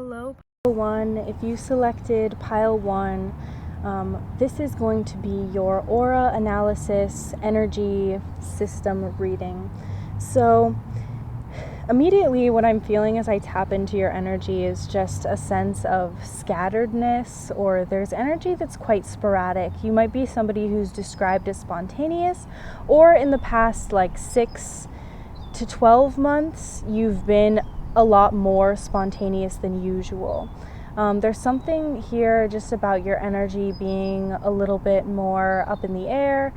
Hello, Pile 1. If you selected Pile 1, this is going to be your aura analysis energy system reading. So immediately what I'm feeling as I tap into your energy is just a sense of scatteredness, or there's energy that's quite sporadic. You might be somebody who's described as spontaneous, or in the past 6 to 12 months, you've been a lot more spontaneous than usual. There's something here just about your energy being a little bit more up in the air.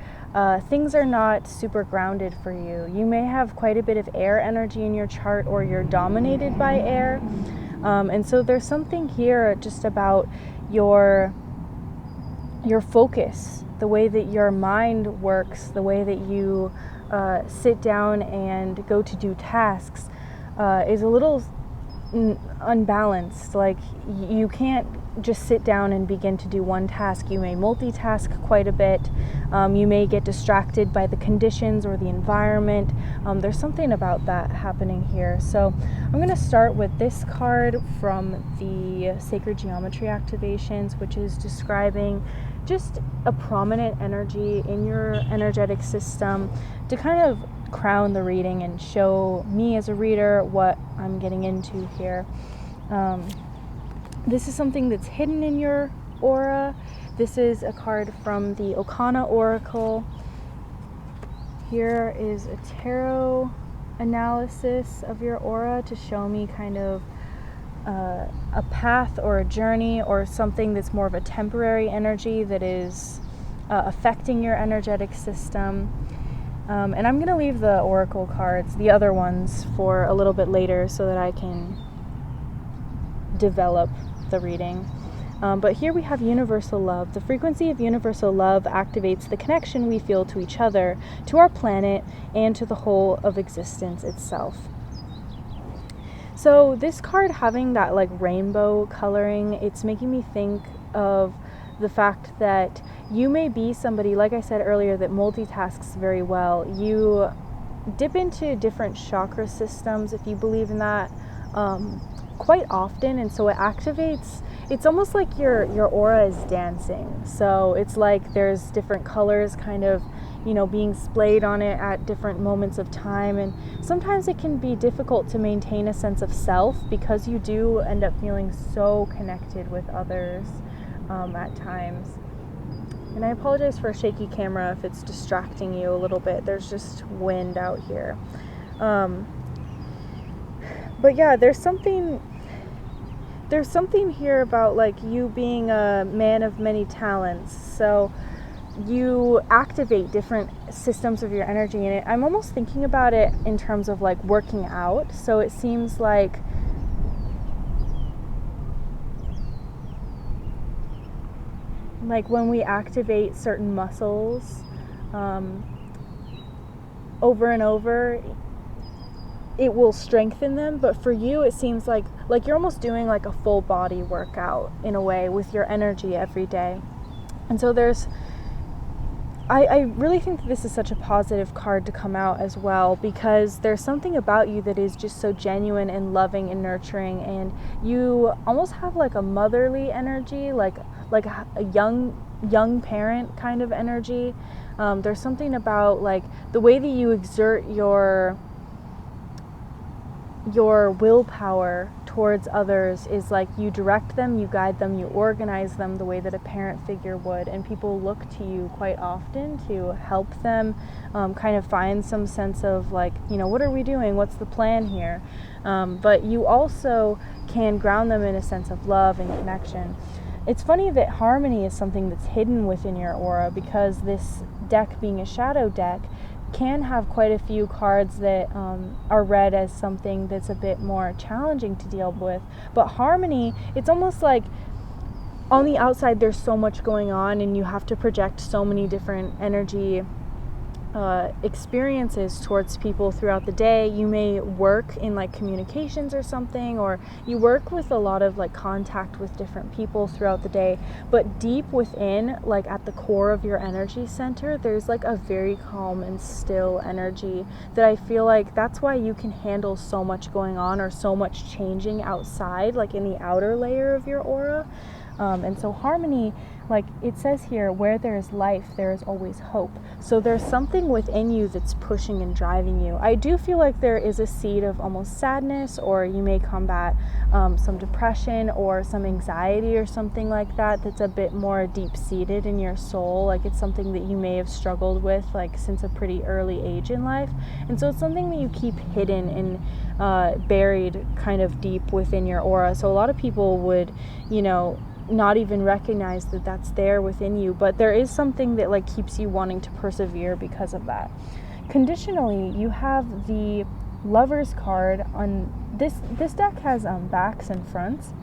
Things are not super grounded for you. You may have quite a bit of air energy in your chart, or you're dominated by air. And so there's something here just about your focus, the way that your mind works, the way that you sit down and go to do tasks is a little unbalanced. Like, you can't just sit down and begin to do one task. You may multitask quite a bit. You may get distracted by the conditions or the environment. There's something about that happening here. So I'm going to start with this card from the Sacred Geometry Activations, which is describing just a prominent energy in your energetic system to kind of crown the reading and show me as a reader what I'm getting into here. This is something that's hidden in your aura. This is a card from the Okana Oracle. Here is a tarot analysis of your aura to show me kind of a path or a journey, or something that's more of a temporary energy that is affecting your energetic system. And I'm going to leave the oracle cards, the other ones, for a little bit later so that I can develop the reading. But here we have universal love. The frequency of universal love activates the connection we feel to each other, to our planet, and to the whole of existence itself. So this card having that rainbow coloring, it's making me think of the fact that you may be somebody, like I said earlier, that multitasks very well. You dip into different chakra systems, if you believe in that, quite often, and so it activates. It's almost like your aura is dancing. So it's like there's different colors kind of being splayed on it at different moments of time, and sometimes it can be difficult to maintain a sense of self because you do end up feeling so connected with others at times. And I apologize for a shaky camera if it's distracting you a little bit. There's just wind out here. But yeah, there's something here about you being a man of many talents. So you activate different systems of your energy, and I'm almost thinking about it in terms of working out. So it seems like when we activate certain muscles over and over, it will strengthen them. But for you, it seems like you're almost doing a full body workout in a way with your energy every day. And so I really think that this is such a positive card to come out as well, because there's something about you that is just so genuine and loving and nurturing, and you almost have a motherly energy, like a young parent kind of energy. There's something about the way that you exert your willpower towards others is you direct them, you guide them, you organize them the way that a parent figure would, and people look to you quite often to help them kind of find some sense of what are we doing, what's the plan here, but you also can ground them in a sense of love and connection. It's funny that harmony is something that's hidden within your aura, because this deck, being a shadow deck, can have quite a few cards that are read as something that's a bit more challenging to deal with. But harmony, it's almost like on the outside there's so much going on, and you have to project so many different energy experiences towards people throughout the day. You may work in like communications or something, or you work with a lot of like contact with different people throughout the day, but deep within, like at the core of your energy center, there's like a very calm and still energy that I feel like that's why you can handle so much going on or so much changing outside, like in the outer layer of your aura. And so harmony, like it says here, where there is life, there is always hope. So there's something within you that's pushing and driving you. I do feel like there is a seed of almost sadness, or you may combat some depression or some anxiety or something like that, that's a bit more deep-seated in your soul. Like it's something that you may have struggled with like since a pretty early age in life. And so it's something that you keep hidden and buried kind of deep within your aura. So a lot of people would, you know, not even recognize that that's there within you, but there is something that like keeps you wanting to persevere because of that. Conditionally, you have the Lover's card. On this deck has backs and fronts,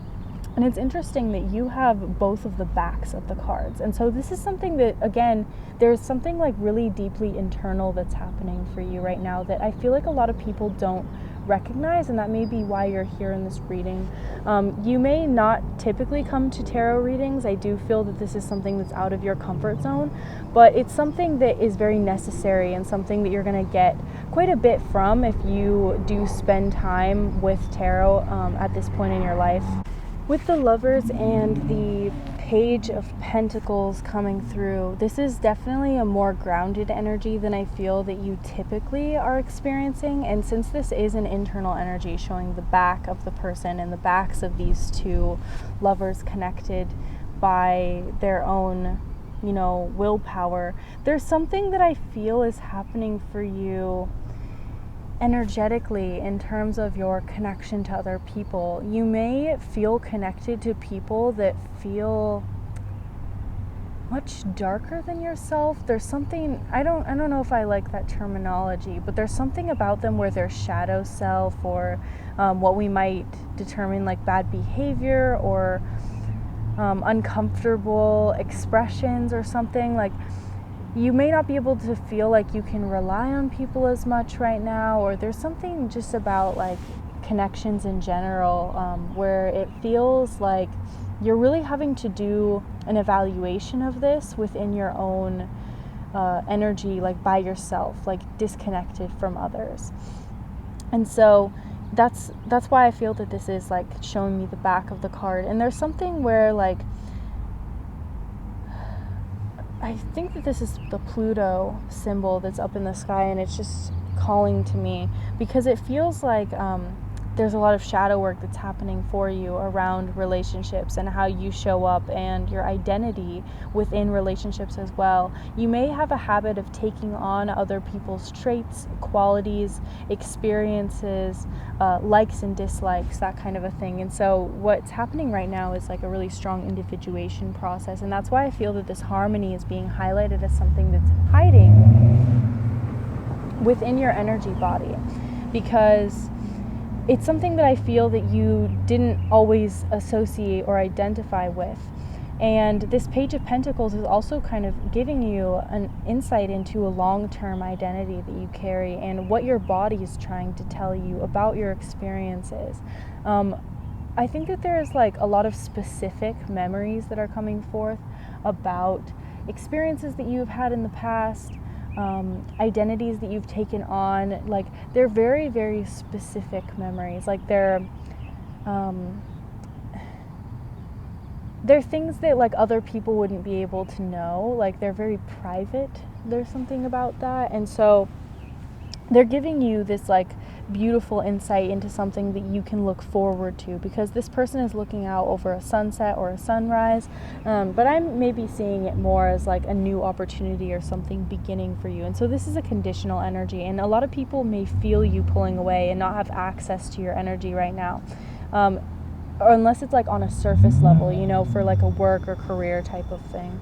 and it's interesting that you have both of the backs of the cards. And so this is something that, again, there's something like really deeply internal that's happening for you right now that I feel like a lot of people don't recognize, and that may be why you're here in this reading. You may not typically come to tarot readings. I do feel that this is something that's out of your comfort zone, but it's something that is very necessary and something that you're going to get quite a bit from if you do spend time with tarot at this point in your life. With the Lovers and the Page of Pentacles coming through, this is definitely a more grounded energy than I feel that you typically are experiencing. And since this is an internal energy showing the back of the person and the backs of these two lovers connected by their own, you know, willpower, there's something that I feel is happening for you energetically in terms of your connection to other people. You may feel connected to people that feel much darker than yourself. There's something, I don't know if I like that terminology, but there's something about them where their shadow self, or what we might determine like bad behavior or uncomfortable expressions or something. Like you may not be able to feel like you can rely on people as much right now, or there's something just about like connections in general where it feels like you're really having to do an evaluation of this within your own energy, like by yourself, like disconnected from others. And so that's why I feel that this is like showing me the back of the card. And there's something where like I think that this is the Pluto symbol that's up in the sky, and it's just calling to me because it feels like there's a lot of shadow work that's happening for you around relationships and how you show up and your identity within relationships as well. You may have a habit of taking on other people's traits, qualities, experiences, likes and dislikes, that kind of a thing. And so what's happening right now is like a really strong individuation process, and that's why I feel that this harmony is being highlighted as something that's hiding within your energy body, because it's something that I feel that you didn't always associate or identify with. And this Page of Pentacles is also kind of giving you an insight into a long-term identity that you carry and what your body is trying to tell you about your experiences. I think that there's like a lot of specific memories that are coming forth about experiences that you've had in the past, identities that you've taken on. Like they're very, very specific memories. Like they're things that like other people wouldn't be able to know. Like they're very private. There's something about that. And so they're giving you this like beautiful insight into something that you can look forward to, because this person is looking out over a sunset or a sunrise, but I'm maybe seeing it more as like a new opportunity or something beginning for you. And so this is a conditional energy, and a lot of people may feel you pulling away and not have access to your energy right now, or unless it's like on a surface level, you know, for like a work or career type of thing.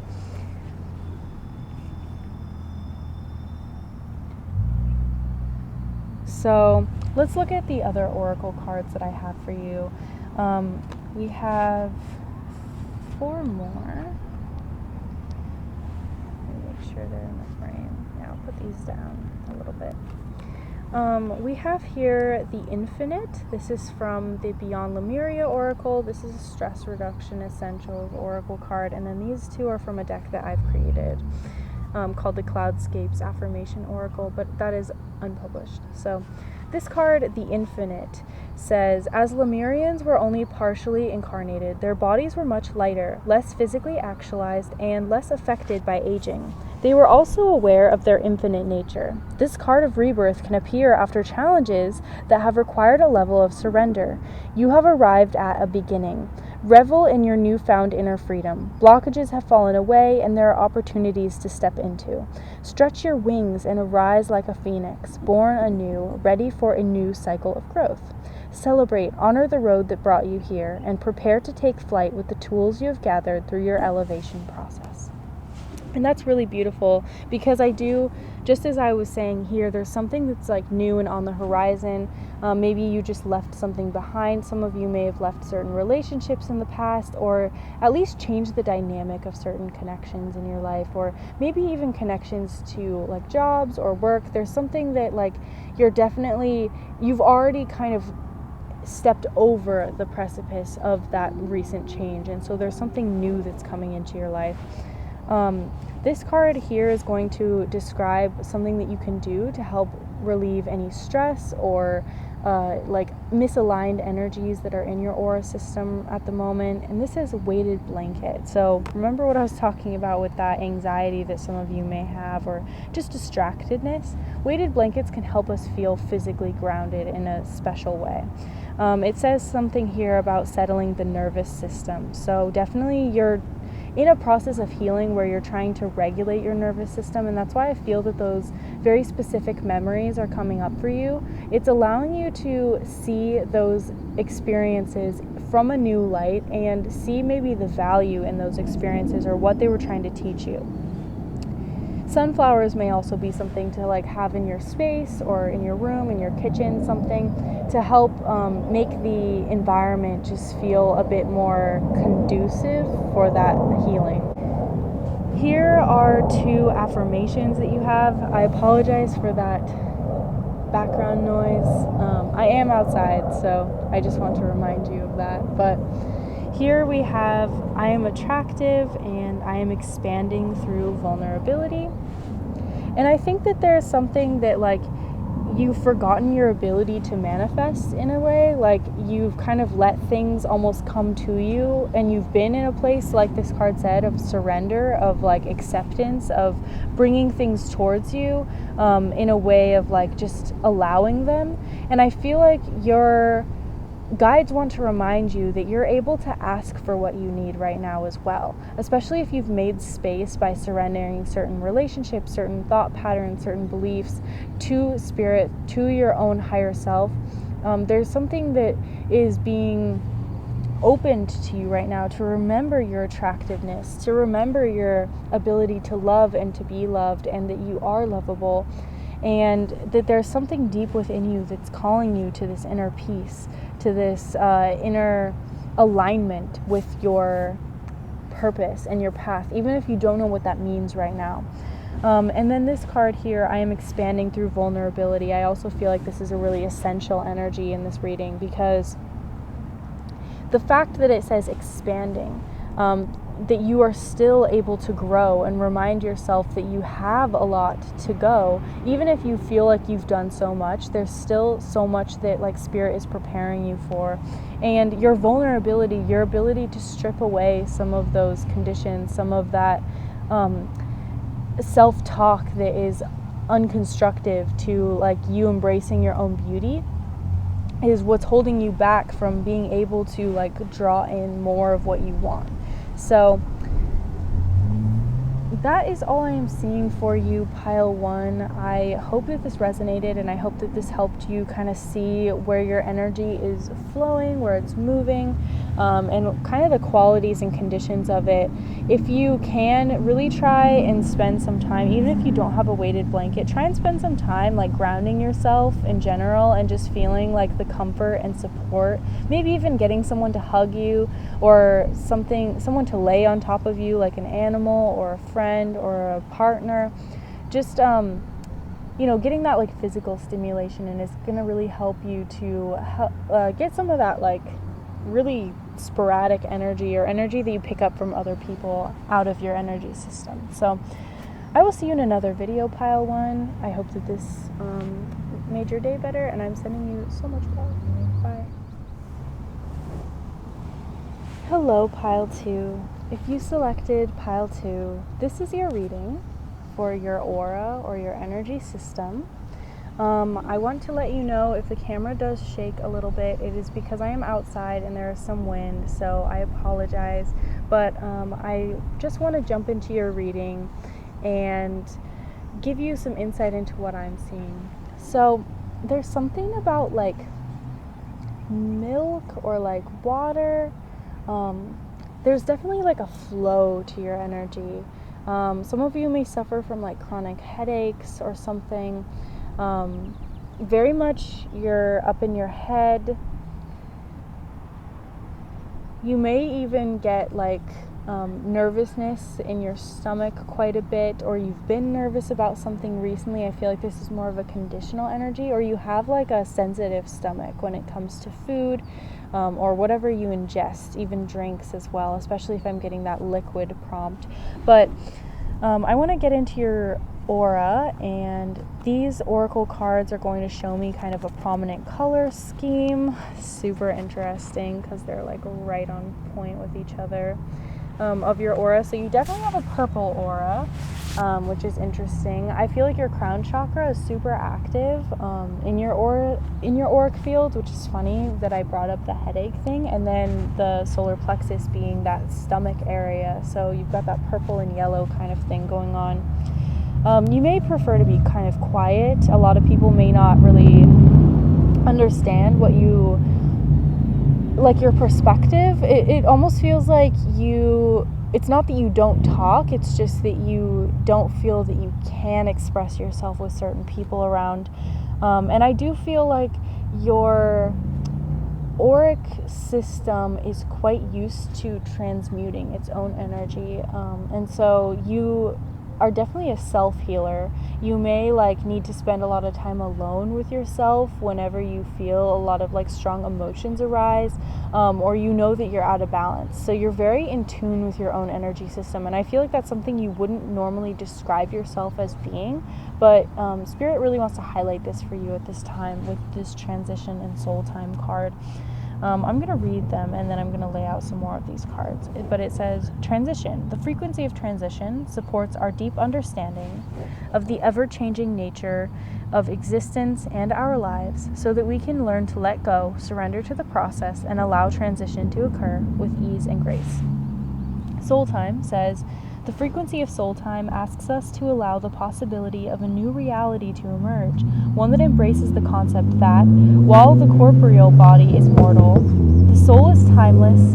So let's look at the other oracle cards that I have for you. We have 4 more. Let me make sure they're in the frame. I'll put these down a little bit. We have here the Infinite. This is from the Beyond Lemuria Oracle. This is a stress reduction essentials oracle card. And then these two are from a deck that I've created called the Cloudscapes Affirmation Oracle, but that is unpublished. So this card, the Infinite, says, as Lemurians were only partially incarnated, their bodies were much lighter, less physically actualized, and less affected by aging. They were also aware of their infinite nature. This card of rebirth can appear after challenges that have required a level of surrender. You have arrived at a beginning. Revel in your newfound inner freedom. Blockages have fallen away, and there are opportunities to step into. Stretch your wings and arise like a phoenix, born anew, ready for a new cycle of growth. Celebrate, honor the road that brought you here, and prepare to take flight with the tools you have gathered through your elevation process. And that's really beautiful, because I do, just as I was saying here, there's something that's like new and on the horizon. Maybe you just left something behind. Some of you may have left certain relationships in the past, or at least changed the dynamic of certain connections in your life, or maybe even connections to like jobs or work. There's something that like you've already kind of stepped over the precipice of that recent change, and so there's something new that's coming into your life. This card here is going to describe something that you can do to help relieve any stress or like misaligned energies that are in your aura system at the moment. And this is weighted blanket. So remember what I was talking about with that anxiety that some of you may have, or just distractedness. Weighted blankets can help us feel physically grounded in a special way. It says something here about settling the nervous system. So definitely you're in a process of healing where you're trying to regulate your nervous system, and that's why I feel that those very specific memories are coming up for you. It's allowing you to see those experiences from a new light and see maybe the value in those experiences or what they were trying to teach you. Sunflowers may also be something to like have in your space or in your room, in your kitchen, something to help make the environment just feel a bit more conducive for that healing. Here are 2 affirmations that you have. I apologize for that background noise. I am outside, so I just want to remind you of that. But here we have, I am attractive and I am expanding through vulnerability. And I think that there's something that like you've forgotten your ability to manifest in a way, like you've kind of let things almost come to you, and you've been in a place, like this card said, of surrender, of like acceptance, of bringing things towards you in a way of like just allowing them. And I feel like your guides want to remind you that you're able to ask for what you need right now as well, especially if you've made space by surrendering certain relationships, certain thought patterns, certain beliefs to spirit, to your own higher self. There's something that is being opened to you right now to remember your attractiveness, to remember your ability to love and to be loved, and that you are lovable, and that there's something deep within you that's calling you to this inner peace, to this inner alignment with your purpose and your path, even if you don't know what that means right now. And then this card here, I am expanding through vulnerability. I also feel like this is a really essential energy in this reading, because the fact that it says expanding, that you are still able to grow and remind yourself that you have a lot to go. Even if you feel like you've done so much, there's still so much that like spirit is preparing you for. And your vulnerability, your ability to strip away some of those conditions, some of that self-talk that is unconstructive to like you embracing your own beauty, is what's holding you back from being able to like draw in more of what you want. So that is all I am seeing for you, pile 1. I hope that this resonated, and I hope that this helped you kind of see where your energy is flowing, where it's moving, and kind of the qualities and conditions of it. If you can, really try and spend some time, even if you don't have a weighted blanket, try and spend some time like grounding yourself in general and just feeling like the comfort and support, maybe even getting someone to hug you, or someone to lay on top of you, like an animal or a friend or a partner. just getting that like physical stimulation, and is going to really help you to get some of that like really sporadic energy, or energy that you pick up from other people, out of your energy system. So I will see you in another video, Pile 1. I hope that this made your day better, and I'm sending you so much love. Bye. Hello, Pile 2. If you selected Pile 2, this is your reading for your aura or your energy system. I want to let you know, if the camera does shake a little bit, it is because I am outside and there is some wind, so I apologize. But I just want to jump into your reading and give you some insight into what I'm seeing. So there's something about like milk or like water. There's definitely like a flow to your energy. Some of you may suffer from like chronic headaches or something. Very much you're up in your head. You may even get like nervousness in your stomach quite a bit, or you've been nervous about something recently. I feel like this is more of a conditional energy, or you have like a sensitive stomach when it comes to food, or whatever you ingest, even drinks as well, especially if I'm getting that liquid prompt. But I want to get into your aura, and these oracle cards are going to show me kind of a prominent color scheme. Super interesting because they're like right on point with each other, of your aura. So you definitely have a purple aura, which is interesting. I feel like your crown chakra is super active in your aura, in your auric field, which is funny that I brought up the headache thing, and then the solar plexus being that stomach area. So you've got that purple and yellow kind of thing going on. You may prefer to be kind of quiet. A lot of people may not really understand what you, like your perspective. It almost feels like it's not that you don't talk, it's just that you don't feel that you can express yourself with certain people around. And I do feel like your auric system is quite used to transmuting its own energy. And so you are definitely a self-healer. You may like need to spend a lot of time alone with yourself whenever you feel a lot of like strong emotions arise, or you know that you're out of balance. So you're very in tune with your own energy system, and I feel like that's something you wouldn't normally describe yourself as being, but Spirit really wants to highlight this for you at this time with this transition and soul time card. I'm going to read them, and then I'm going to lay out some more of these cards. But it says, transition. The frequency of transition supports our deep understanding of the ever-changing nature of existence and our lives, so that we can learn to let go, surrender to the process, and allow transition to occur with ease and grace. Soul time says, the frequency of soul time asks us to allow the possibility of a new reality to emerge, one that embraces the concept that, while the corporeal body is mortal, the soul is timeless,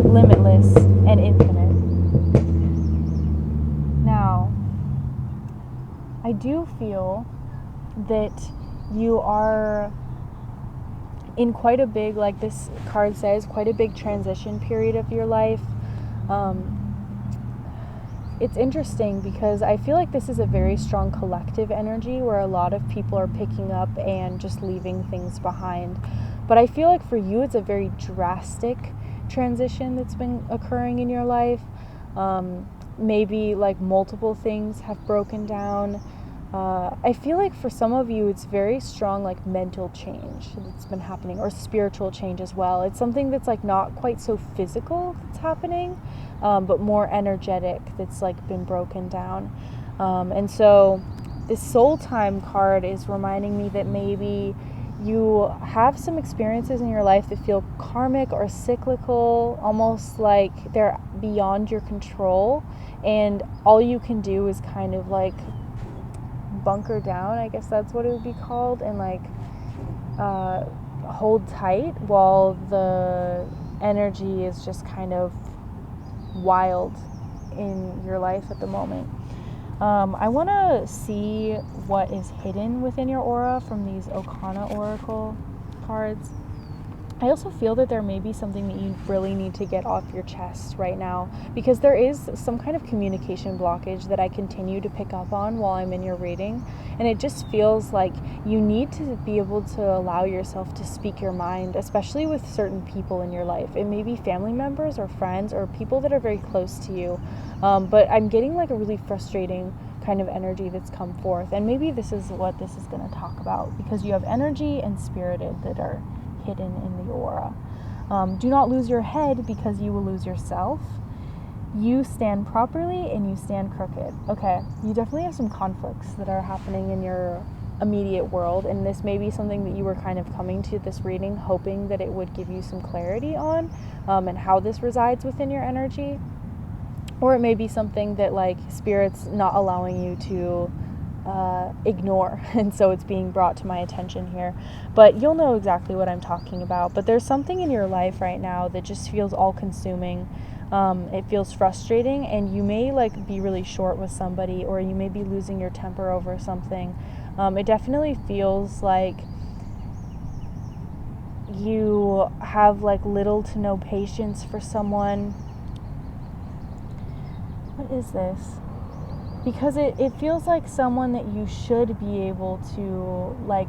limitless, and infinite. Now, I do feel that you are in quite a big, like this card says, quite a big transition period of your life. It's interesting because I feel like this is a very strong collective energy where a lot of people are picking up and just leaving things behind. But I feel like for you, it's a very drastic transition that's been occurring in your life. Maybe like multiple things have broken down. I feel like for some of you, it's very strong like mental change that's been happening, or spiritual change as well. It's something that's like not quite so physical that's happening, but more energetic that's like been broken down. And so this soul time card is reminding me that maybe you have some experiences in your life that feel karmic or cyclical, almost like they're beyond your control, and all you can do is kind of like bunker down, I guess that's what it would be called, and like hold tight while the energy is just kind of wild in your life at the moment. I want to see what is hidden within your aura from these Okana Oracle cards. I also feel that there may be something that you really need to get off your chest right now, because there is some kind of communication blockage that I continue to pick up on while I'm in your reading. And it just feels like you need to be able to allow yourself to speak your mind, especially with certain people in your life. It may be family members or friends or people that are very close to you. But I'm getting like a really frustrating kind of energy that's come forth. And maybe this is what this is going to talk about, because you have energy and spirited that are hidden in the aura. Do not lose your head, because you will lose yourself. You stand properly and you stand crooked. Okay, you definitely have some conflicts that are happening in your immediate world, and this may be something that you were kind of coming to this reading hoping that it would give you some clarity on, and how this resides within your energy. Or it may be something that like Spirit's not allowing you to ignore, and so it's being brought to my attention here. But you'll know exactly what I'm talking about. But there's something in your life right now that just feels all-consuming. It feels frustrating, and you may like be really short with somebody, or you may be losing your temper over something. It definitely feels like you have like little to no patience for someone. What is this? Because it feels like someone that you should be able to like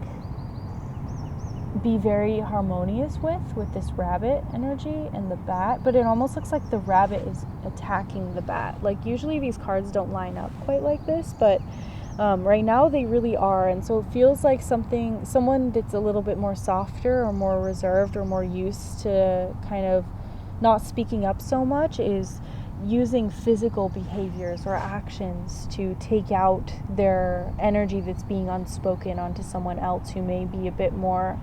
be very harmonious with this rabbit energy and the bat, but it almost looks like the rabbit is attacking the bat. Like usually these cards don't line up quite like this, but right now they really are. And so it feels like someone that's a little bit more softer or more reserved or more used to kind of not speaking up so much is using physical behaviors or actions to take out their energy that's being unspoken onto someone else who may be a bit more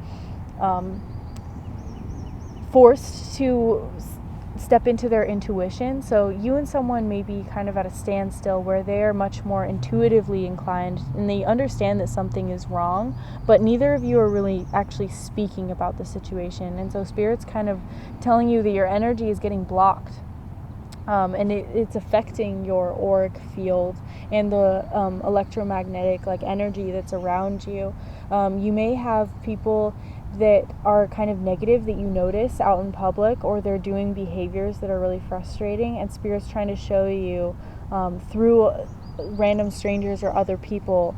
forced to step into their intuition. So you and someone may be kind of at a standstill where they are much more intuitively inclined and they understand that something is wrong, but neither of you are really actually speaking about the situation. And so Spirit's kind of telling you that your energy is getting blocked. And it's affecting your auric field and the electromagnetic like energy that's around you. You may have people that are kind of negative that you notice out in public, or they're doing behaviors that are really frustrating, and Spirit's trying to show you through random strangers or other people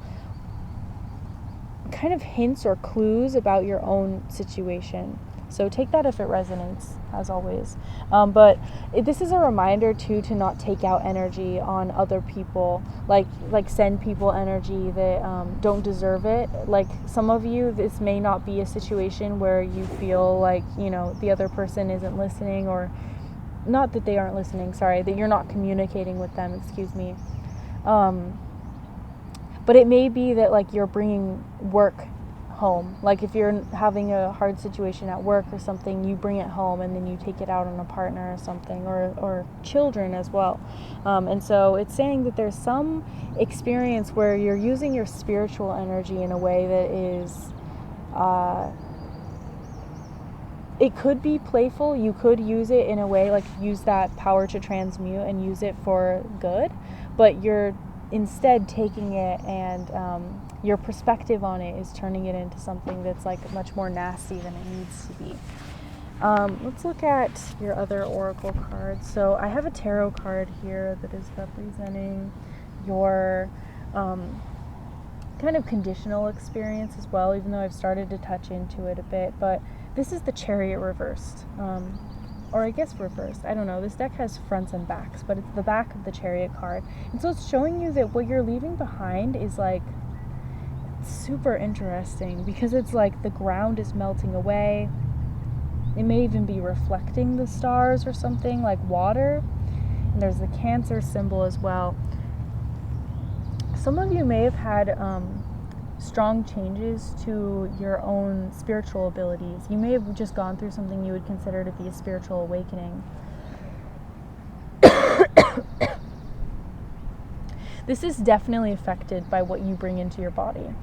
kind of hints or clues about your own situation. So take that if it resonates, as always. But this is a reminder, too, to not take out energy on other people. Like send people energy that don't deserve it. Like some of you, this may not be a situation where you feel like, you know, the other person isn't listening, or not that they aren't listening, sorry, that you're not communicating with them, excuse me. But it may be that, like, you're bringing work home. Like if you're having a hard situation at work or something, you bring it home and then you take it out on a partner or something, or children as well. And so it's saying that there's some experience where you're using your spiritual energy in a way that is it could be playful. You could use it in a way, like use that power to transmute and use it for good, but you're instead taking it and your perspective on it is turning it into something that's like much more nasty than it needs to be. Let's look at your other oracle cards. So I have a tarot card here that is representing your kind of conditional experience as well, even though I've started to touch into it a bit. But this is the Chariot reversed. Or I guess reversed. I don't know. This deck has fronts and backs, but it's the back of the Chariot card. And so it's showing you that what you're leaving behind is like super interesting, because it's like the ground is melting away. It may even be reflecting the stars or something, like water. And there's the Cancer symbol as well. Some of you may have had strong changes to your own spiritual abilities. You may have just gone through something you would consider to be a spiritual awakening. This is definitely affected by what you bring into your body.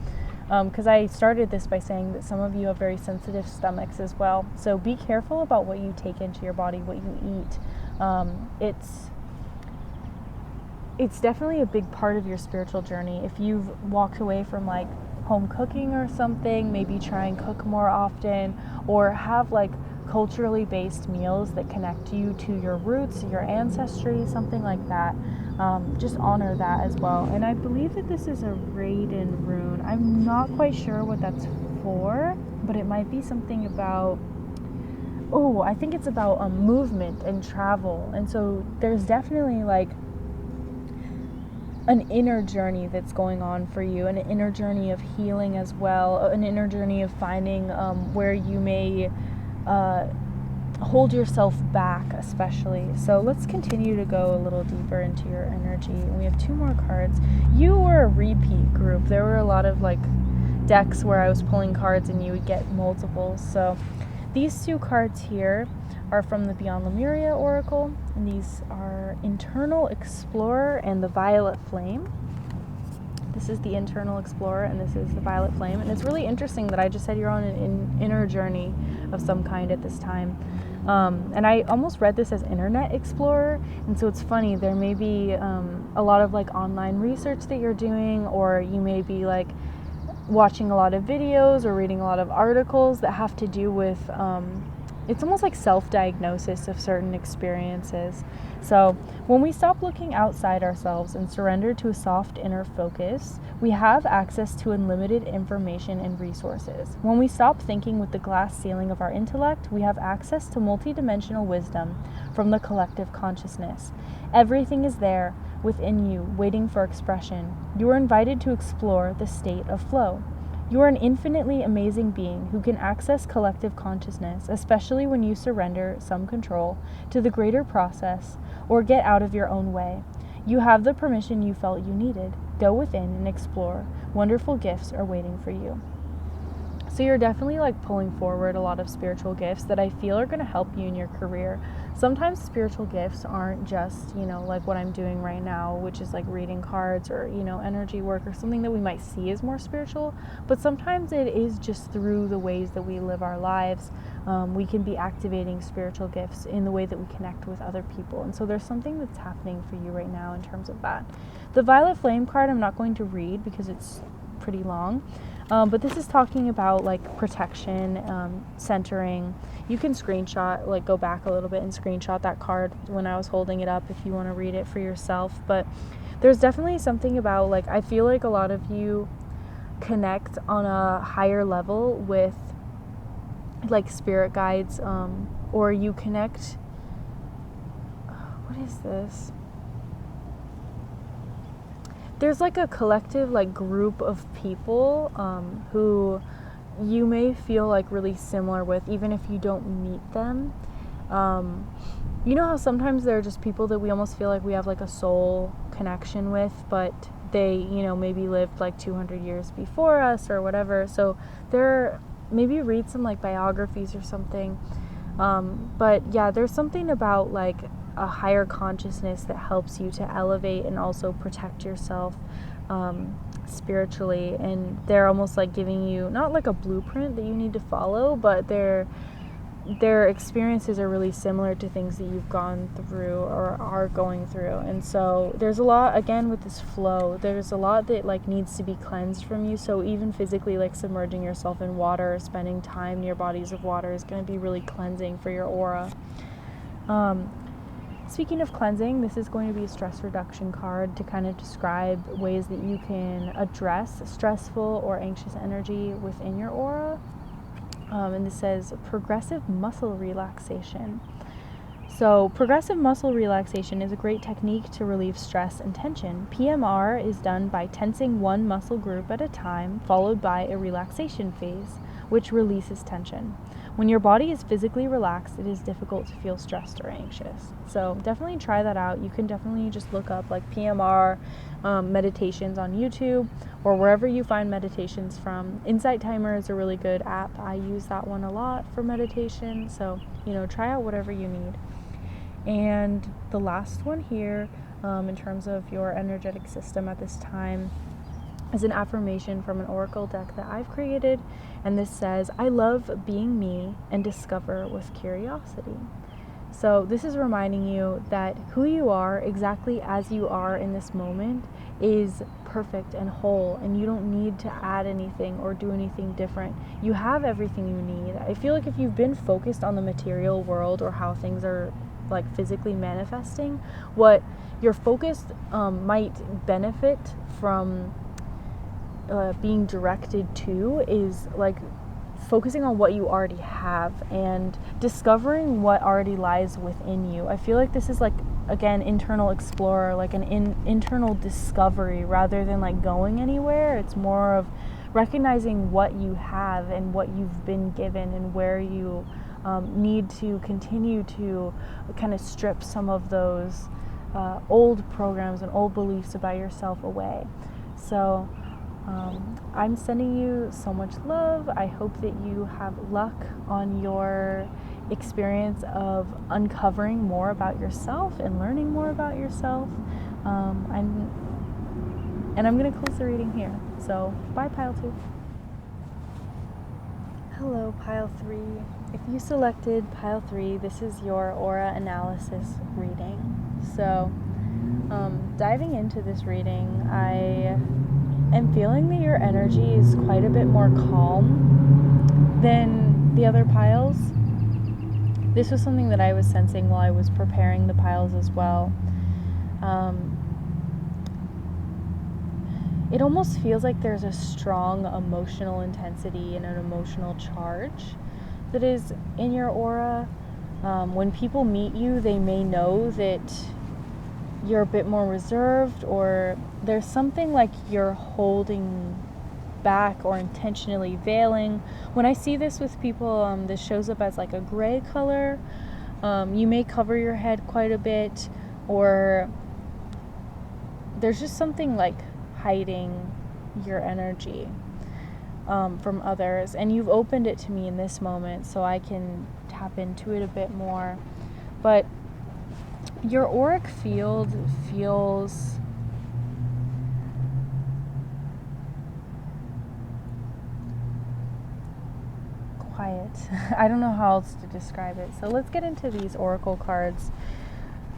Because I started this by saying that some of you have very sensitive stomachs as well. So be careful about what you take into your body, what you eat. It's definitely a big part of your spiritual journey. If you've walked away from like home cooking or something, maybe try and cook more often, or have like culturally based meals that connect you to your roots, your ancestry, something like that. Just honor that as well. And I believe that this is a Raiden rune. I'm not quite sure what that's for, but it might be something about, I think it's about movement and travel. And so there's definitely like an inner journey that's going on for you, an inner journey of healing as well, an inner journey of finding where you may hold yourself back, especially. So let's continue to go a little deeper into your energy. We have 2 more cards. You were a repeat group. There were a lot of like decks where I was pulling cards and you would get multiples. So these 2 cards here are from the Beyond Lemuria Oracle, and these are Internal Explorer and the Violet Flame. This is the Internal Explorer and this is the Violet Flame, and it's really interesting that I just said you're on an inner journey of some kind at this time. And I almost read this as Internet Explorer, and so it's funny, there may be a lot of like online research that you're doing, or you may be like watching a lot of videos or reading a lot of articles that have to do with it's almost like self-diagnosis of certain experiences. So when we stop looking outside ourselves and surrender to a soft inner focus, we have access to unlimited information and resources. When we stop thinking with the glass ceiling of our intellect, we have access to multidimensional wisdom from the collective consciousness. Everything is there within you, waiting for expression. You are invited to explore the state of flow. You are an infinitely amazing being who can access collective consciousness, especially when you surrender some control to the greater process or get out of your own way. You have the permission you felt you needed. Go within and explore. Wonderful gifts are waiting for you. So you're definitely like pulling forward a lot of spiritual gifts that I feel are going to help you in your career. Sometimes spiritual gifts aren't just, like what I'm doing right now, which is like reading cards or, energy work or something that we might see as more spiritual. But sometimes it is just through the ways that we live our lives. We can be activating spiritual gifts in the way that we connect with other people. And so there's something that's happening for you right now in terms of that. The Violet Flame card I'm not going to read because it's pretty long. But this is talking about like protection, centering. You can screenshot, like go back a little bit and screenshot that card when I was holding it up if you want to read it for yourself. But there's definitely something about like, I feel like a lot of you connect on a higher level with like spirit guides, or you connect, what is this? There's like a collective like group of people who you may feel like really similar with, even if you don't meet them. You know how sometimes there are just people that we almost feel like we have like a soul connection with, but they, maybe lived like 200 years before us or whatever. So maybe read some like biographies or something. But yeah, there's something about like a higher consciousness that helps you to elevate and also protect yourself spiritually, and they're almost like giving you not like a blueprint that you need to follow, but their experiences are really similar to things that you've gone through or are going through. And so there's a lot, again, with this flow, there's a lot that like needs to be cleansed from you. So even physically, like submerging yourself in water or spending time near bodies of water is going to be really cleansing for your aura. Speaking of cleansing, this is going to be a stress reduction card to kind of describe ways that you can address stressful or anxious energy within your aura. And this says progressive muscle relaxation. So progressive muscle relaxation is a great technique to relieve stress and tension. PMR is done by tensing one muscle group at a time, followed by a relaxation phase, which releases tension. When your body is physically relaxed, it is difficult to feel stressed or anxious. So definitely try that out. You can definitely just look up like PMR meditations on YouTube or wherever you find meditations from. Insight Timer is a really good app. I use that one a lot for meditation. So, try out whatever you need. And the last one here, in terms of your energetic system at this time, is an affirmation from an oracle deck that I've created, and this says, I love being me and discover with curiosity. So this is reminding you that who you are exactly as you are in this moment is perfect and whole, and you don't need to add anything or do anything different. You have everything you need. I feel like if you've been focused on the material world or how things are like physically manifesting, what your focus might benefit from being directed to is like focusing on what you already have and discovering what already lies within you. I feel like this is like, again, internal explorer, like an internal discovery rather than like going anywhere. It's more of recognizing what you have and what you've been given and where you need to continue to kind of strip some of those old programs and old beliefs about yourself away. So I'm sending you so much love. I hope that you have luck on your experience of uncovering more about yourself and learning more about yourself. I'm going to close the reading here. So bye, Pile 2. Hello, Pile 3. If you selected Pile 3, this is your aura analysis reading. So diving into this reading, I am feeling that your energy is quite a bit more calm than the other piles. This was something that I was sensing while I was preparing the piles as well. It almost feels like there's a strong emotional intensity and an emotional charge that is in your aura. When people meet you, they may know that you're a bit more reserved, or there's something like you're holding back or intentionally veiling. When I see this with people, this shows up as like a gray color. You may cover your head quite a bit, or there's just something like hiding your energy from others, and you've opened it to me in this moment so I can tap into it a bit more. But your auric field feels quiet. I don't know how else to describe it. So let's get into these oracle cards.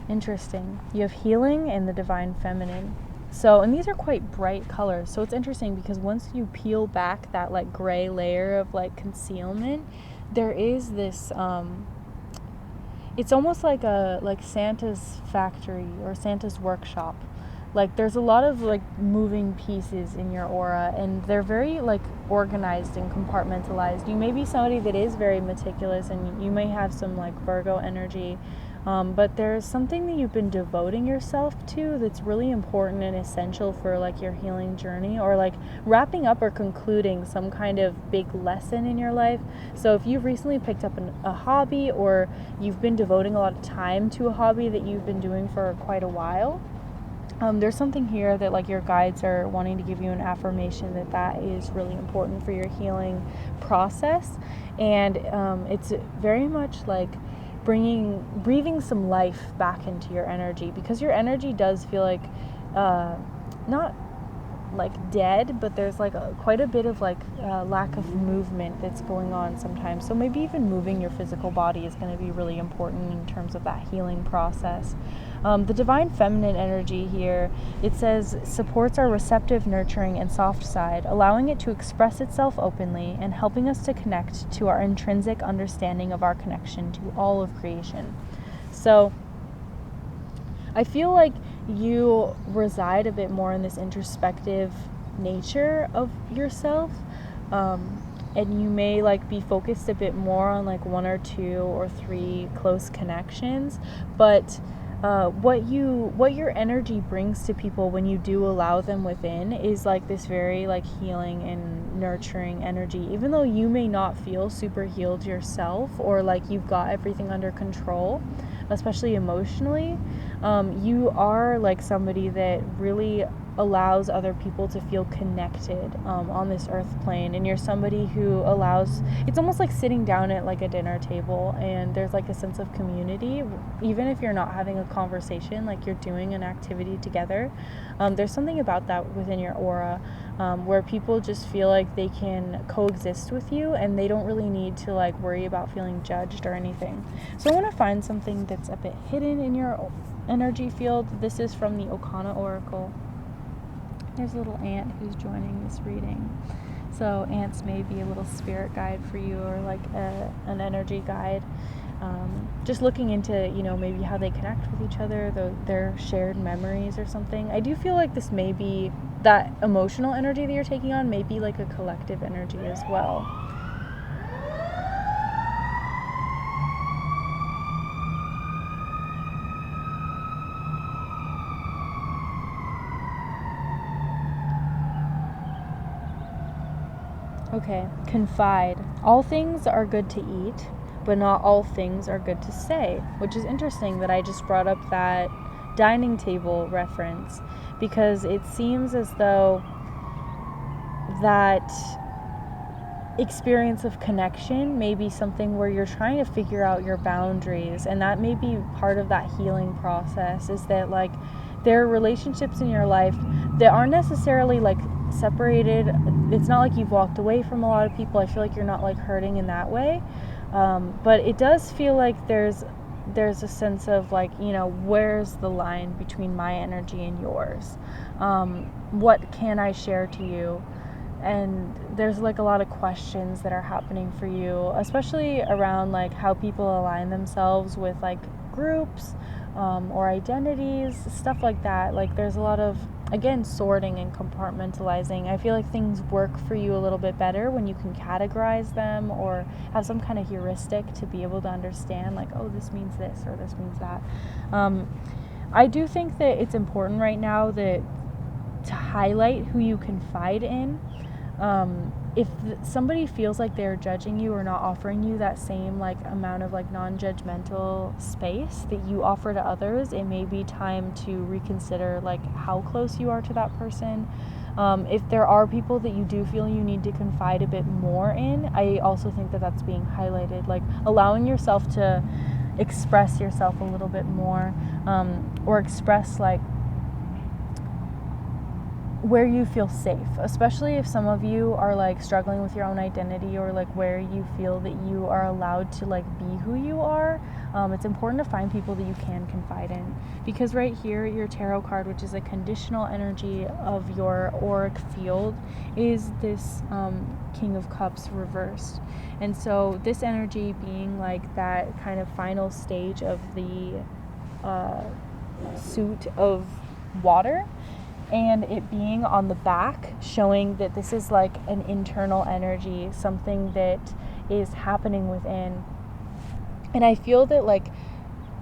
Interesting. You have healing and the divine feminine. So, and these are quite bright colors. So it's interesting because once you peel back that like gray layer of like concealment, there is this it's almost like Santa's factory or Santa's workshop. Like there's a lot of like moving pieces in your aura, and they're very like organized and compartmentalized. You may be somebody that is very meticulous, and you may have some like Virgo energy, but there's something that you've been devoting yourself to that's really important and essential for like your healing journey, or like wrapping up or concluding some kind of big lesson in your life. So if you've recently picked up a hobby, or you've been devoting a lot of time to a hobby that you've been doing for quite a while, there's something here that like your guides are wanting to give you an affirmation that is really important for your healing process. And it's very much like breathing some life back into your energy, because your energy does feel like not like dead, but there's like quite a bit of like lack of movement that's going on sometimes. So maybe even moving your physical body is going to be really important in terms of that healing process. The divine feminine energy here, it says, supports our receptive, nurturing, and soft side, allowing it to express itself openly and helping us to connect to our intrinsic understanding of our connection to all of creation. So I feel like you reside a bit more in this introspective nature of yourself, and you may like be focused a bit more on like 1 or 2 or 3 close connections, but what your energy brings to people when you do allow them within is like this very like healing and nurturing energy. Even though you may not feel super healed yourself, or like you've got everything under control, especially emotionally, you are like somebody that really allows other people to feel connected on this earth plane. And you're somebody who allows, it's almost like sitting down at like a dinner table, and there's like a sense of community. Even if you're not having a conversation, like you're doing an activity together, there's something about that within your aura, where people just feel like they can coexist with you, and they don't really need to like worry about feeling judged or anything. So I want to find something that's a bit hidden in your energy field. This is from the Okana Oracle. There's a little ant who's joining this reading. So ants may be a little spirit guide for you, or like an energy guide. Just looking into, maybe how they connect with each other, their shared memories or something. I do feel like this may be, that emotional energy that you're taking on may be like a collective energy as well. Okay, confide. All things are good to eat, but not all things are good to say, which is interesting that I just brought up that dining table reference, because it seems as though that experience of connection may be something where you're trying to figure out your boundaries, and that may be part of that healing process, is that like there are relationships in your life that aren't necessarily like separated. It's not like you've walked away from a lot of people. I feel like you're not like hurting in that way, but it does feel like there's a sense of like, where's the line between my energy and yours? What can I share to you? And there's like a lot of questions that are happening for you, especially around like how people align themselves with like groups or identities, stuff like that. Like there's a lot of, again, sorting and compartmentalizing. I feel like things work for you a little bit better when you can categorize them or have some kind of heuristic to be able to understand like, oh, this means this or this means that. I do think that it's important right now to highlight who you confide in. If somebody feels like they're judging you or not offering you that same like amount of like non-judgmental space that you offer to others, it may be time to reconsider like how close you are to that person. If there are people that you do feel you need to confide a bit more in, I also think that that's being highlighted, like allowing yourself to express yourself a little bit more, or express like where you feel safe, especially if some of you are like struggling with your own identity, or like where you feel that you are allowed to like be who you are. It's important to find people that you can confide in, because right here your tarot card, which is a conditional energy of your auric field, is this King of Cups reversed. And so this energy being like that kind of final stage of the suit of water, and it being on the back, showing that this is like an internal energy, something that is happening within. And I feel that like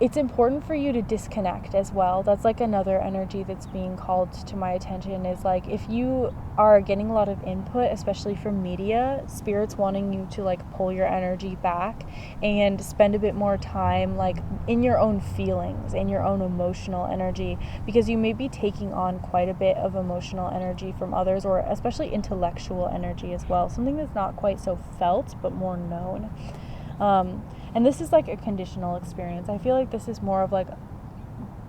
it's important for you to disconnect as well. That's like another energy that's being called to my attention, is like if you are getting a lot of input, especially from media, spirit's wanting you to like pull your energy back and spend a bit more time like in your own feelings and your own emotional energy, because you may be taking on quite a bit of emotional energy from others, or especially intellectual energy as well, something that's not quite so felt but more known. And this is like a conditional experience. I feel like this is more of like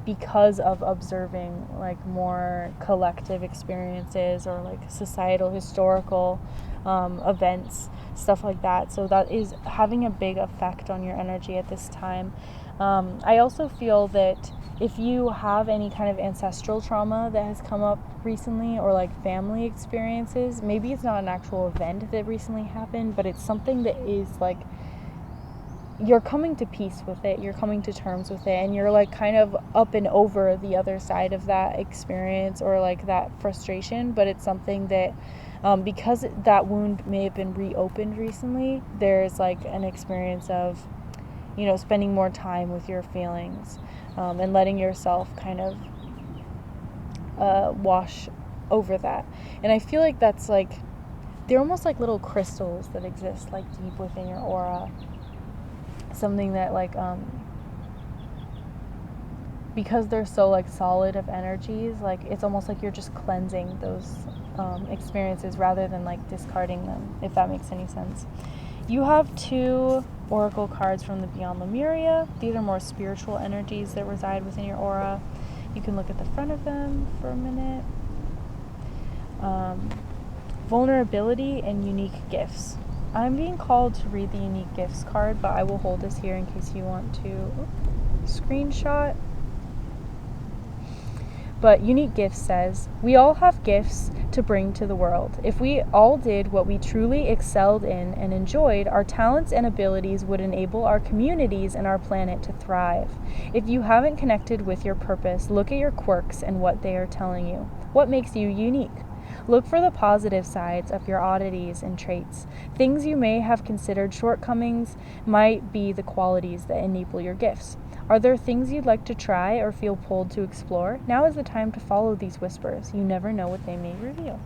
because of observing like more collective experiences or like societal, historical events, stuff like that. So that is having a big effect on your energy at this time. I also feel that if you have any kind of ancestral trauma that has come up recently, or like family experiences, maybe it's not an actual event that recently happened, but it's something that is like you're coming to peace with it, you're coming to terms with it, and you're like kind of up and over the other side of that experience or like that frustration. But it's something that because that wound may have been reopened recently, there's like an experience of, spending more time with your feelings, and letting yourself kind of wash over that. And I feel like that's like, they're almost like little crystals that exist like deep within your aura. Something that like because they're so like solid of energies, like it's almost like you're just cleansing those experiences rather than like discarding them, if that makes any sense. You have 2 oracle cards from the Beyond Lemuria. These are more spiritual energies that reside within your aura. You can look at the front of them for a minute. Vulnerability and unique gifts. I'm being called to read the unique gifts card, but I will hold this here in case you want to screenshot. But Unique Gifts says, we all have gifts to bring to the world. If we all did what we truly excelled in and enjoyed, our talents and abilities would enable our communities and our planet to thrive. If you haven't connected with your purpose, look at your quirks and what they are telling you. What makes you unique? Look for the positive sides of your oddities and traits. Things you may have considered shortcomings might be the qualities that enable your gifts. Are there things you'd like to try or feel pulled to explore? Now is the time to follow these whispers. You never know what they may reveal.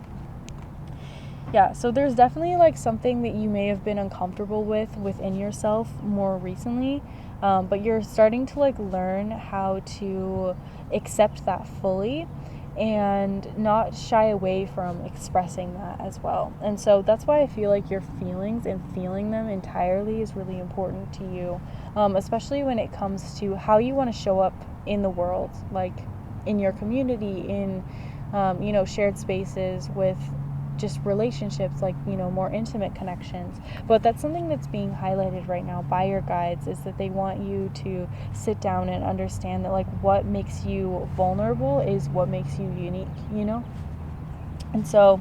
Yeah, so there's definitely like something that you may have been uncomfortable with within yourself more recently, but you're starting to like learn how to accept that fully and not shy away from expressing that as well. And so that's why I feel like your feelings and feeling them entirely is really important to you, especially when it comes to how you want to show up in the world, like in your community, in shared spaces, with just relationships, like more intimate connections. But that's something that's being highlighted right now by your guides, is that they want you to sit down and understand that like what makes you vulnerable is what makes you unique, and so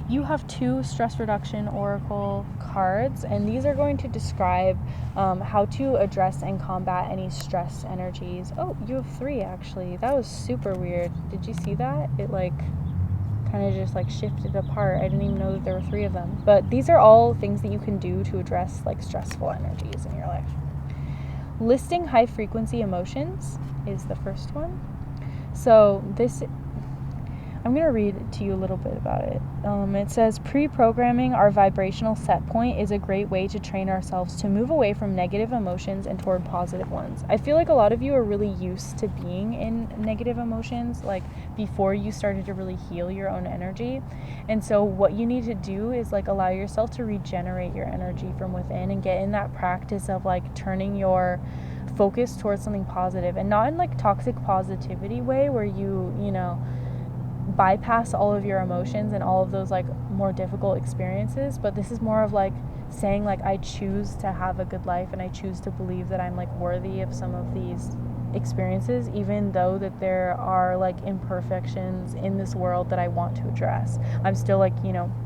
you have 2 stress reduction oracle cards, and these are going to describe how to address and combat any stress energies. Oh, you have 3 actually. That was super weird. Did you see that? It like kind of just like shifted apart. I didn't even know that there were 3 of them. But these are all things that you can do to address like stressful energies in your life. Listing high frequency emotions is the first one. So I'm going to read to you a little bit about it. It says, pre-programming our vibrational set point is a great way to train ourselves to move away from negative emotions and toward positive ones. I feel like a lot of you are really used to being in negative emotions, like before you started to really heal your own energy. And so what you need to do is like allow yourself to regenerate your energy from within and get in that practice of like turning your focus towards something positive, and not in like toxic positivity way where you bypass all of your emotions and all of those like more difficult experiences. But this is more of like saying like, I choose to have a good life, and I choose to believe that I'm like worthy of some of these experiences, even though that there are like imperfections in this world that I want to address. I'm still like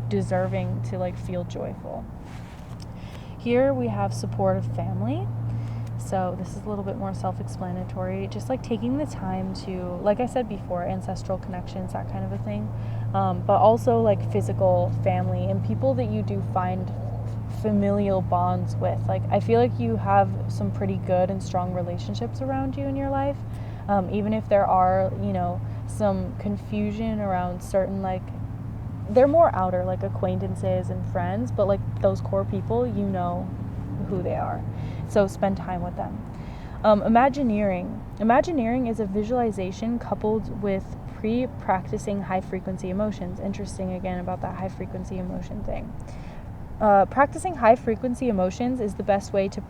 deserving to like feel joyful. Here we have supportive family. So this is a little bit more self-explanatory, just like taking the time to, like I said before, ancestral connections, that kind of a thing, but also like physical family and people that you do find familial bonds with. Like I feel like you have some pretty good and strong relationships around you in your life, even if there are some confusion around certain, like they're more outer, like acquaintances and friends, but like those core people, who they are. So spend time with them. Imagineering. Imagineering is a visualization coupled with pre-practicing high-frequency emotions. Interesting again about that high-frequency emotion thing. Practicing high-frequency emotions is the best way to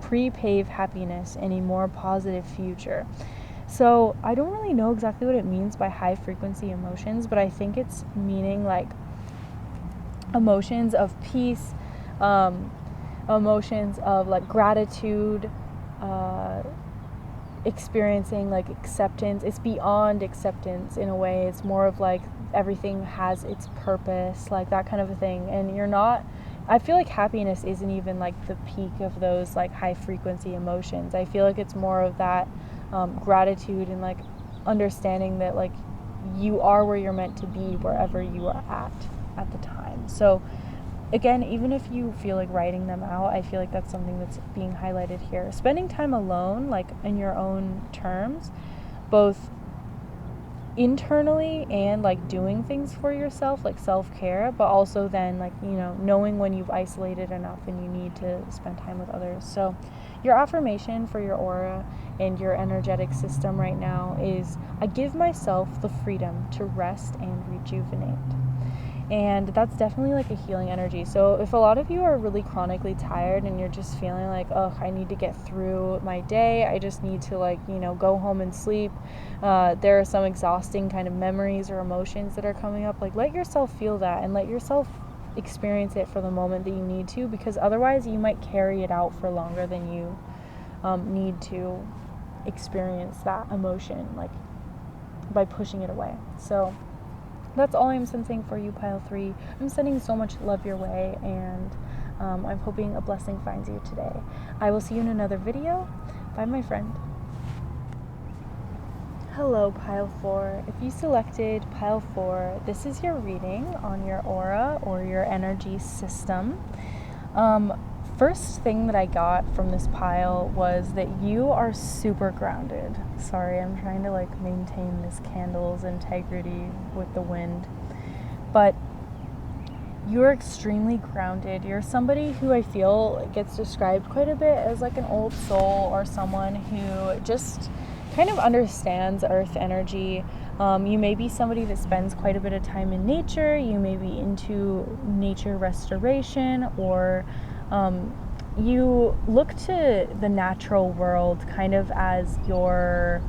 pre-pave happiness in a more positive future. So I don't really know exactly what it means by high-frequency emotions, but I think it's meaning like emotions of peace, emotions of like gratitude, experiencing like acceptance. It's beyond acceptance in a way. It's more of like everything has its purpose, like that kind of a thing. And I feel like happiness isn't even like the peak of those like high frequency emotions. I feel like it's more of that gratitude and like understanding that like you are where you're meant to be wherever you are at the time. So again, even if you feel like writing them out, I feel like that's something that's being highlighted here. Spending time alone, like in your own terms, both internally and like doing things for yourself, like self-care, but also then like, knowing when you've isolated enough and you need to spend time with others. So your affirmation for your aura and your energetic system right now is, I give myself the freedom to rest and rejuvenate. And that's definitely like a healing energy. So if a lot of you are really chronically tired and you're just feeling like, I need to get through my day, I just need to like, go home and sleep. There are some exhausting kind of memories or emotions that are coming up. Like let yourself feel that and let yourself experience it for the moment that you need to, because otherwise you might carry it out for longer than you need to experience that emotion. Like by pushing it away. So that's all I'm sensing for you, pile 3. I'm sending so much love your way, and I'm hoping a blessing finds you today. I will see you in another video. Bye, my friend. Hello, pile 4. If you selected pile 4, this is your reading on your aura or your energy system. First thing that I got from this pile was that you are super grounded. Sorry, I'm trying to like maintain this candle's integrity with the wind. But you're extremely grounded. You're somebody who I feel gets described quite a bit as like an old soul, or someone who just kind of understands earth energy. You may be somebody that spends quite a bit of time in nature. You may be into nature restoration, or you look to the natural world kind of as your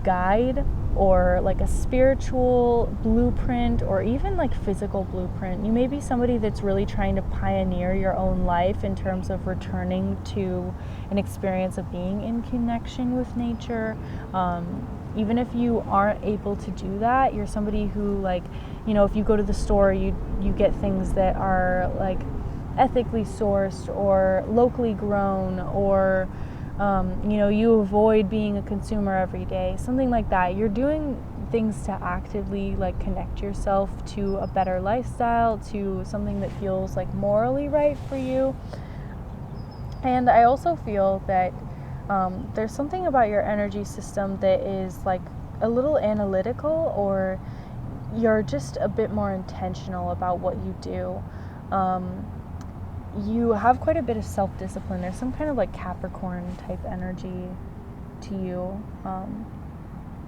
guide, or like a spiritual blueprint, or even like physical blueprint. You may be somebody that's really trying to pioneer your own life in terms of returning to an experience of being in connection with nature. Even if you aren't able to do that, you're somebody who, like, you know, if you go to the store, you get things that are like ethically sourced or locally grown, or you know, you avoid being a consumer every day, something like that. You're doing things to actively like connect yourself to a better lifestyle, to something that feels like morally right for you. And I also feel that there's something about your energy system that is like a little analytical, or you're just a bit more intentional about what you do. You have quite a bit of self-discipline. There's some kind of like Capricorn type energy to you,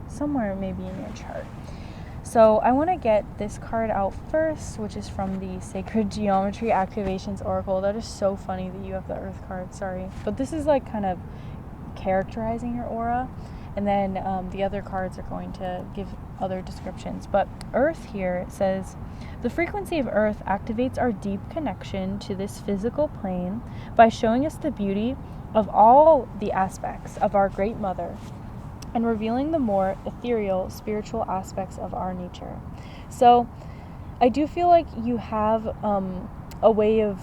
somewhere maybe in your chart. So I want to get this card out first, which is from the Sacred Geometry Activations Oracle. That is so funny that you have the Earth card, sorry. But this is like kind of characterizing your aura. And then the other cards are going to give other descriptions. But Earth here, it says, the frequency of Earth activates our deep connection to this physical plane by showing us the beauty of all the aspects of our Great Mother and revealing the more ethereal, spiritual aspects of our nature. So I do feel like you have a way of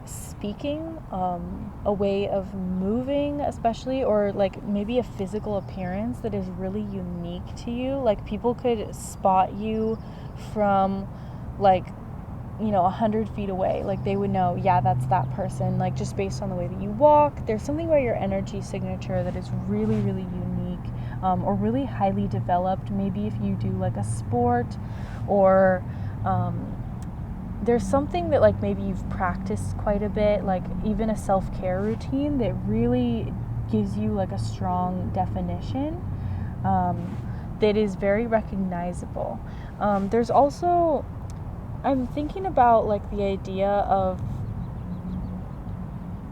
speaking, a way of moving especially, or like maybe a physical appearance that is really unique to you. Like people could spot you from like, you know, 100 feet away. Like they would know, yeah, that's that person, like just based on the way that you walk. There's something about your energy signature that is really, really unique, or really highly developed. Maybe if you do like a sport, or there's something that like maybe you've practiced quite a bit, like even a self-care routine that really gives you like a strong definition that is very recognizable. There's also, I'm thinking about like the idea of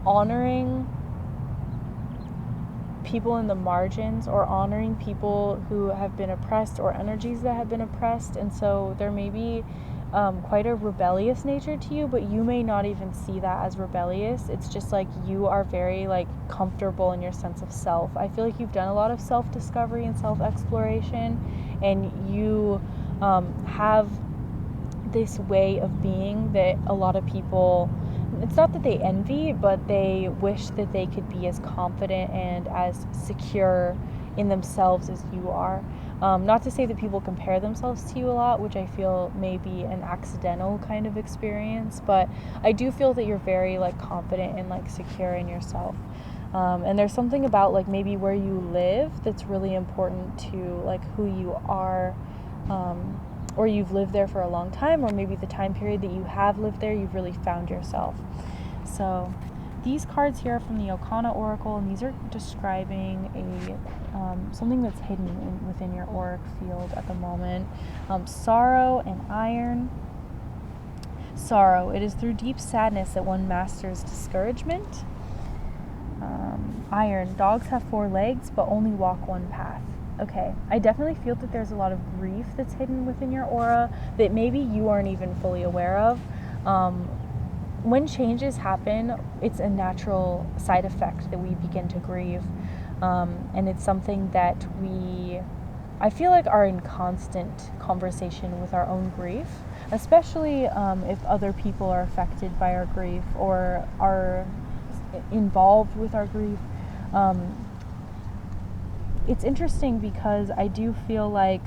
honoring people in the margins, or honoring people who have been oppressed, or energies that have been oppressed. And so there may be quite a rebellious nature to you, but you may not even see that as rebellious. It's just like you are very like comfortable in your sense of self. I feel like you've done a lot of self-discovery and self-exploration, and you have this way of being that a lot of people, it's not that they envy, but they wish that they could be as confident and as secure in themselves as you are. Not to say that people compare themselves to you a lot, which I feel may be an accidental kind of experience, but I do feel that you're very like confident and like secure in yourself. And there's something about like maybe where you live that's really important to like who you are, or you've lived there for a long time, or maybe the time period that you have lived there, you've really found yourself. So these cards here are from the Okana Oracle, and these are describing something that's hidden within your auric field at the moment. Sorrow and iron. Sorrow. It is through deep sadness that one masters discouragement. Iron. Dogs have 4 legs, but only walk one path. Okay, I definitely feel that there's a lot of grief that's hidden within your aura that maybe you aren't even fully aware of. When changes happen, it's a natural side effect that we begin to grieve. And it's something that I feel like are in constant conversation with our own grief, especially if other people are affected by our grief or are involved with our grief. It's interesting because I do feel like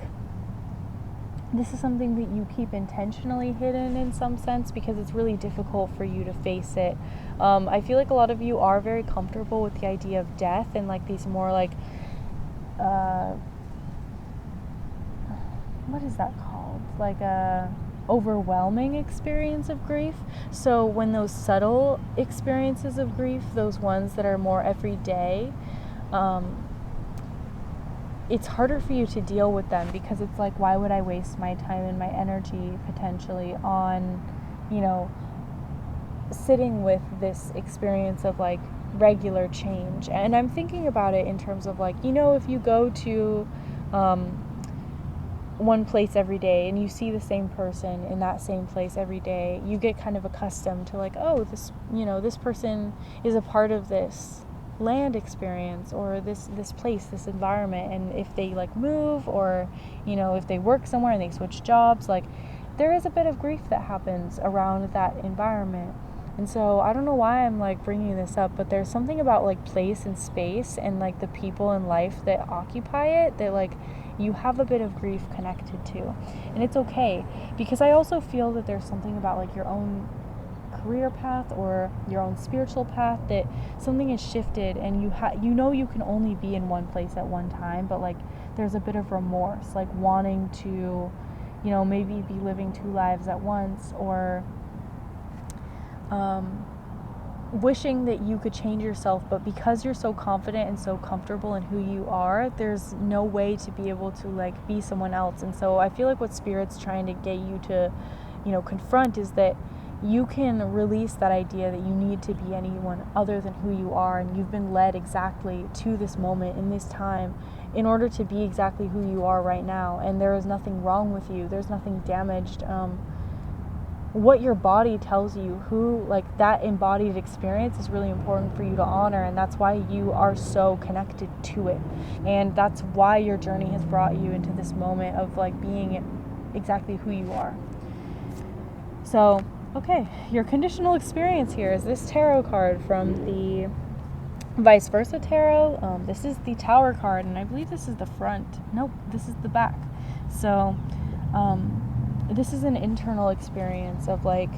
this is something that you keep intentionally hidden in some sense because it's really difficult for you to face it. I feel like a lot of you are very comfortable with the idea of death and like these more like, what is that called? Like a overwhelming experience of grief. So when those subtle experiences of grief, those ones that are more everyday, it's harder for you to deal with them because it's like, why would I waste my time and my energy potentially on, sitting with this experience of like regular change? And I'm thinking about it in terms of like, if you go to one place every day and you see the same person in that same place every day, you get kind of accustomed to like, oh, this person is a part of this land experience or this place, this environment. And if they like move or if they work somewhere and they switch jobs, like there is a bit of grief that happens around that environment. And so I don't know why I'm like bringing this up, but there's something about like place and space and like the people in life that occupy it that like you have a bit of grief connected to. And it's okay, because I also feel that there's something about like your own career path or your own spiritual path that something has shifted and you can only be in one place at one time, but like there's a bit of remorse, like wanting to maybe be living two lives at once, or wishing that you could change yourself, but because you're so confident and so comfortable in who you are, there's no way to be able to like be someone else. And so I feel like what Spirit's trying to get you to confront is that you can release that idea that you need to be anyone other than who you are, and you've been led exactly to this moment in this time in order to be exactly who you are right now. And there is nothing wrong with you, there's nothing damaged. What your body tells you, that embodied experience is really important for you to honor, and that's why you are so connected to it, and that's why your journey has brought you into this moment of like being exactly who you are. So okay, your conditional experience here is this tarot card from the Vice Versa Tarot. This is the Tower card, and I believe this is the front. Nope, this is the back. So this is an internal experience of like,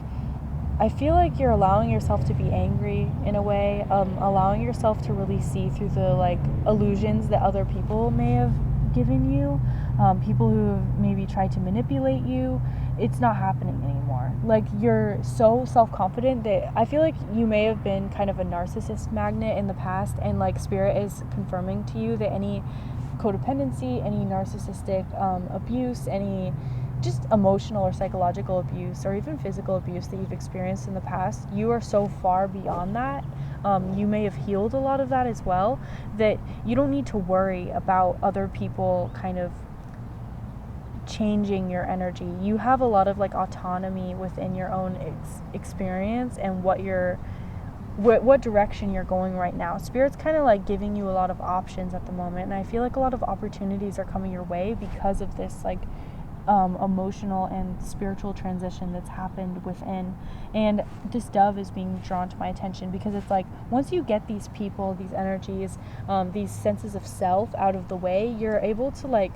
I feel like you're allowing yourself to be angry in a way, allowing yourself to really see through the like illusions that other people may have given you, people who have maybe tried to manipulate you. It's not happening anymore. Like you're so self-confident that I feel like you may have been kind of a narcissist magnet in the past, and like Spirit is confirming to you that any codependency, any narcissistic abuse, any just emotional or psychological abuse or even physical abuse that you've experienced in the past, you are so far beyond that. You may have healed a lot of that as well, that you don't need to worry about other people kind of changing your energy. You have a lot of like autonomy within your own experience and what direction you're going right now. Spirit's kind of like giving you a lot of options at the moment, and I feel like a lot of opportunities are coming your way because of this like emotional and spiritual transition that's happened within. And this dove is being drawn to my attention because it's like, once you get these people, these energies, these senses of self out of the way, you're able to like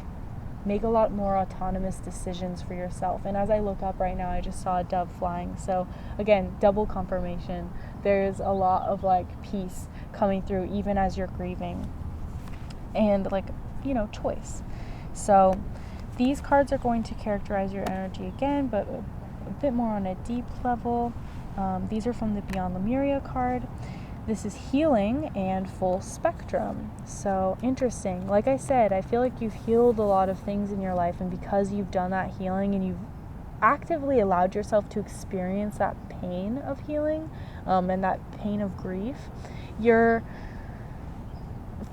make a lot more autonomous decisions for yourself. And as I look up right now, I just saw a dove flying. So again, double confirmation. There's a lot of like peace coming through even as you're grieving, and like, choice. So these cards are going to characterize your energy again, but a bit more on a deep level. These are from the Beyond Lemuria card. This is healing and full spectrum. So interesting. Like I said, I feel like you've healed a lot of things in your life, and because you've done that healing and you've actively allowed yourself to experience that pain of healing, and that pain of grief, you're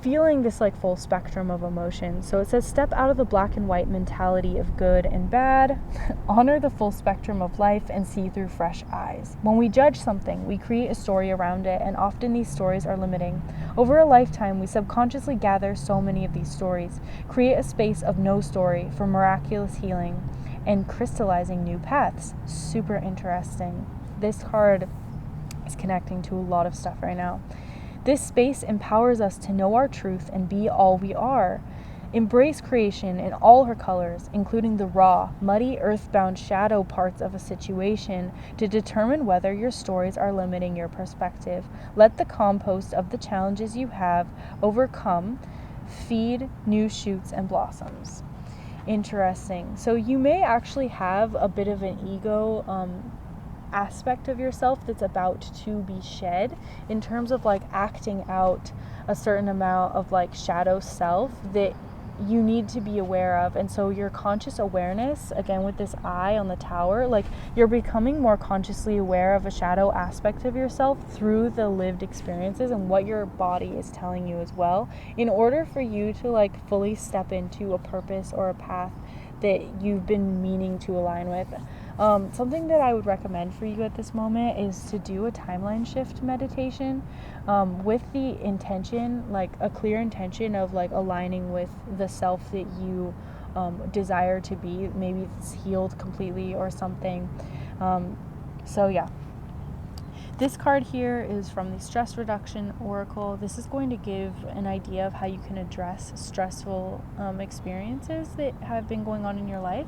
feeling this like full spectrum of emotions. So it says, step out of the black and white mentality of good and bad, honor the full spectrum of life, and see through fresh eyes. When we judge something, we create a story around it, and often these stories are limiting. Over a lifetime, we subconsciously gather so many of these stories, create a space of no story for miraculous healing and crystallizing new paths. Super interesting. This card is connecting to a lot of stuff right now. This space empowers us to know our truth and be all we are. Embrace creation in all her colors, including the raw, muddy, earthbound shadow parts of a situation, to determine whether your stories are limiting your perspective. Let the compost of the challenges you have overcome feed new shoots and blossoms. Interesting. So you may actually have a bit of an ego aspect of yourself that's about to be shed, in terms of like acting out a certain amount of like shadow self that you need to be aware of. And so your conscious awareness, again with this eye on the tower, like you're becoming more consciously aware of a shadow aspect of yourself through the lived experiences and what your body is telling you as well, in order for you to like fully step into a purpose or a path that you've been meaning to align with. Something that I would recommend for you at this moment is to do a timeline shift meditation with the intention, like a clear intention of like aligning with the self that you desire to be. Maybe it's healed completely or something. So yeah. This card here is from the Stress Reduction Oracle. This is going to give an idea of how you can address stressful experiences that have been going on in your life.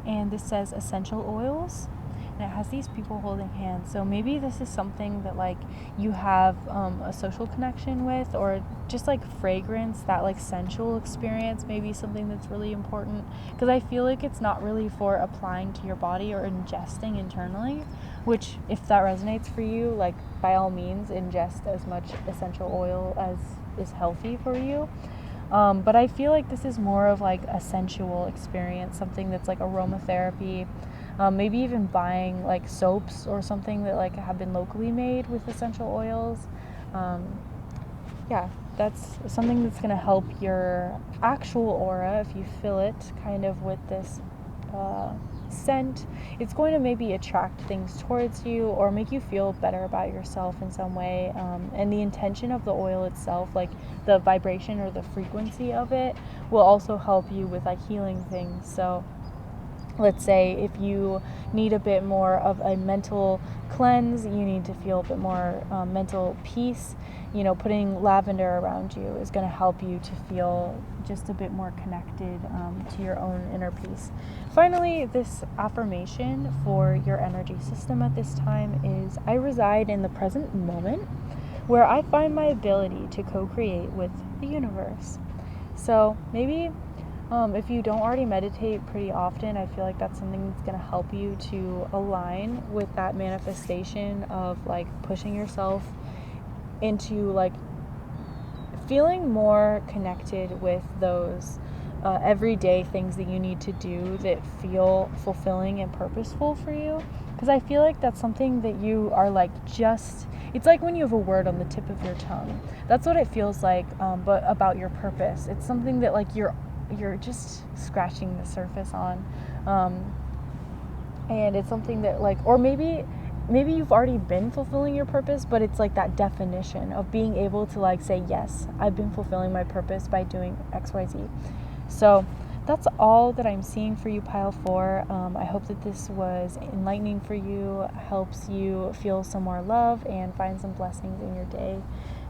And this says essential oils, and it has these people holding hands. So maybe this is something that like you have a social connection with, or just like fragrance, that like sensual experience, maybe something that's really important, because I feel like it's not really for applying to your body or ingesting internally, which if that resonates for you, like by all means ingest as much essential oil as is healthy for you. But I feel like this is more of like a sensual experience, something that's like aromatherapy, maybe even buying like soaps or something that like have been locally made with essential oils. Yeah, that's something that's going to help your actual aura if you fill it kind of with this scent. It's going to maybe attract things towards you or make you feel better about yourself in some way, and the intention of the oil itself, like the vibration or the frequency of it, will also help you with like healing things. So let's say if you need a bit more of a mental cleanse, you need to feel a bit more mental peace, you know, putting lavender around you is going to help you to feel just a bit more connected to your own inner peace. Finally, this affirmation for your energy system at this time is, I reside in the present moment where I find my ability to co-create with the universe. So maybe if you don't already meditate pretty often, I feel like that's something that's going to help you to align with that manifestation of like pushing yourself into like feeling more connected with those everyday things that you need to do that feel fulfilling and purposeful for you. Because I feel like that's something that you are like just, it's like when you have a word on the tip of your tongue. That's what it feels like, but about your purpose. It's something that like you're just scratching the surface on, and it's something that like, or maybe you've already been fulfilling your purpose, but it's like that definition of being able to like say, yes, I've been fulfilling my purpose by doing XYZ. So that's all that I'm seeing for you, Pile 4. I hope that this was enlightening for you, helps you feel some more love and find some blessings in your day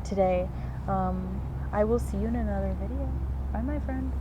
today. I will see you in another video. Bye, my friend.